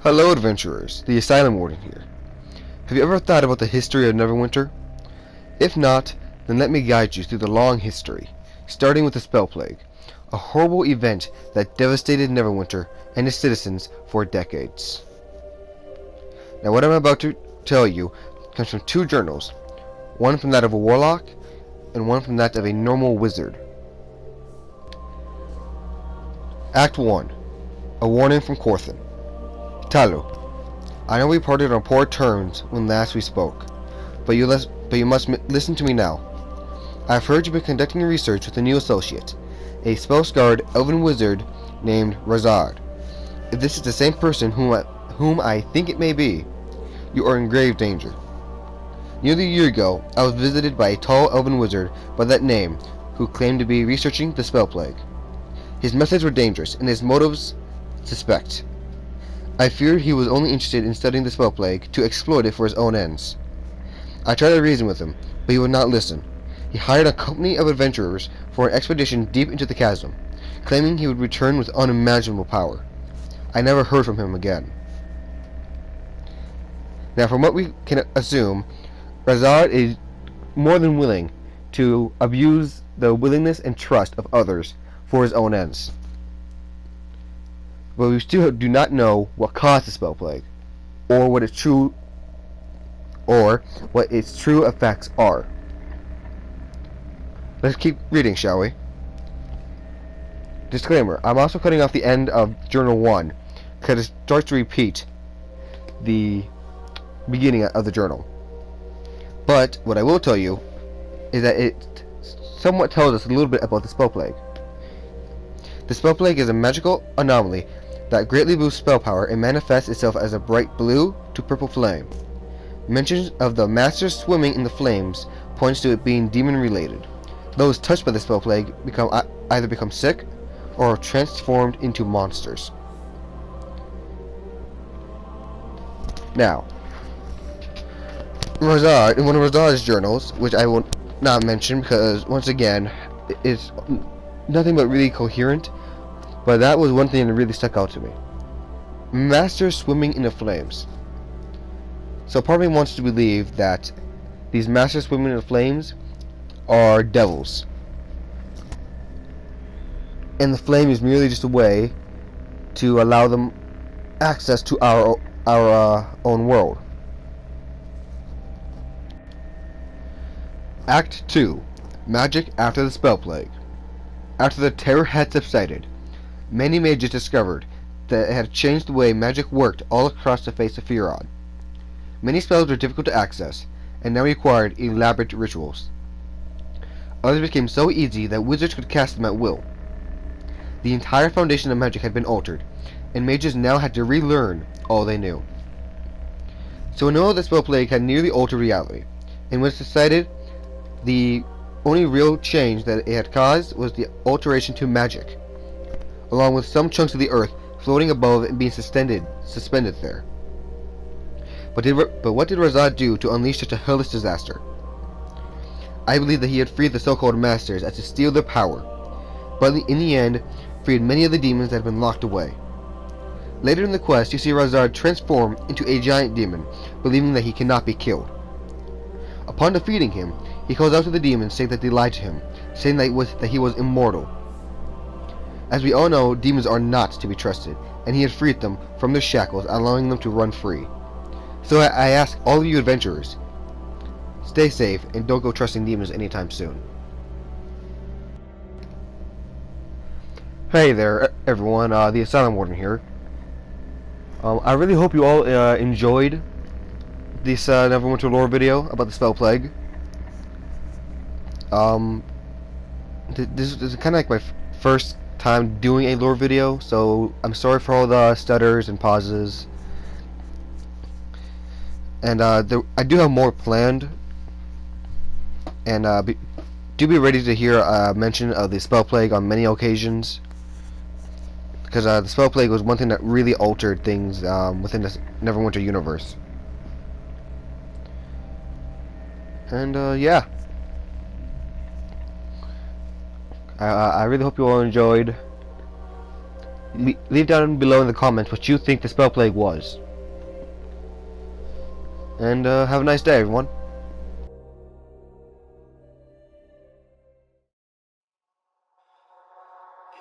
Hello adventurers, the Asylum Warden here. Have you ever thought about the history of NeverWinter? If not, then let me guide you through the long history, starting with the Spellplague, a horrible event that devastated NeverWinter and its citizens for decades. Now what I'm about to tell you comes from two journals, one from that of a warlock, and one from that of a normal wizard. Act 1. A warning from Corthan. Talu, I know we parted on poor terms when last we spoke, but you must listen to me now. I've heard you've been conducting research with a new associate, a spell-scarred elven wizard named Razard. If this is the same person whom I think it may be, you are in grave danger. Nearly a year ago, I was visited by a tall elven wizard by that name who claimed to be researching the Spellplague. His methods were dangerous, and his motives suspect. I feared he was only interested in studying the Spellplague to exploit it for his own ends. I tried to reason with him, but he would not listen. He hired a company of adventurers for an expedition deep into the chasm, claiming he would return with unimaginable power. I never heard from him again. Now, from what we can assume, Razard is more than willing to abuse the willingness and trust of others for his own ends. But we still do not know what caused the Spellplague, or what its true effects are. Let's keep reading, shall we? Disclaimer, I'm also cutting off the end of Journal 1, because it starts to repeat the beginning of the journal. But, what I will tell you, is that it somewhat tells us a little bit about the Spellplague. The Spellplague is a magical anomaly that greatly boosts spell power and manifests itself as a bright blue to purple flame. Mentions of the master swimming in the flames points to it being demon-related. Those touched by the Spellplague either become sick or are transformed into monsters. Now, Razard, in one of Razard's journals, which I will not mention because, once again, it's nothing but really coherent, but that was one thing that really stuck out to me. Master swimming in the flames. So part of me wants to believe that these masters swimming in the flames are devils, and the flame is merely just a way to allow them access to our own world. Act 2. Magic after the Spellplague. After the terror had subsided, many mages discovered that it had changed the way magic worked all across the face of Firon. Many spells were difficult to access, and now required elaborate rituals. Others became so easy that wizards could cast them at will. The entire foundation of magic had been altered, and mages now had to relearn all they knew. So we know that Spellplague had nearly altered reality, and was decided the only real change that it had caused was the alteration to magic, along with some chunks of the earth floating above and being suspended there. But what did Razard do to unleash such a hellish disaster? I believe that he had freed the so-called masters as to steal their power, but in the end, freed many of the demons that had been locked away. Later in the quest, you see Razard transform into a giant demon, believing that he cannot be killed. Upon defeating him, he calls out to the demons, saying that they lied to him, saying that he was immortal. As we all know, demons are not to be trusted, and he had freed them from their shackles, allowing them to run free. So I ask all of you adventurers, stay safe and don't go trusting demons anytime soon. Hey there, everyone, the Asylum Warden here. I really hope you all enjoyed this NeverWinter lore video about the Spellplague. This is kind of like my first time doing a lore video, so I'm sorry for all the stutters and pauses. And I do have more planned, and do be ready to hear mention of the Spellplague on many occasions, because the Spellplague was one thing that really altered things within the NeverWinter universe. And yeah, I really hope you all enjoyed Leave down below in the comments what you think the Spellplague was. And have a nice day, everyone.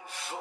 If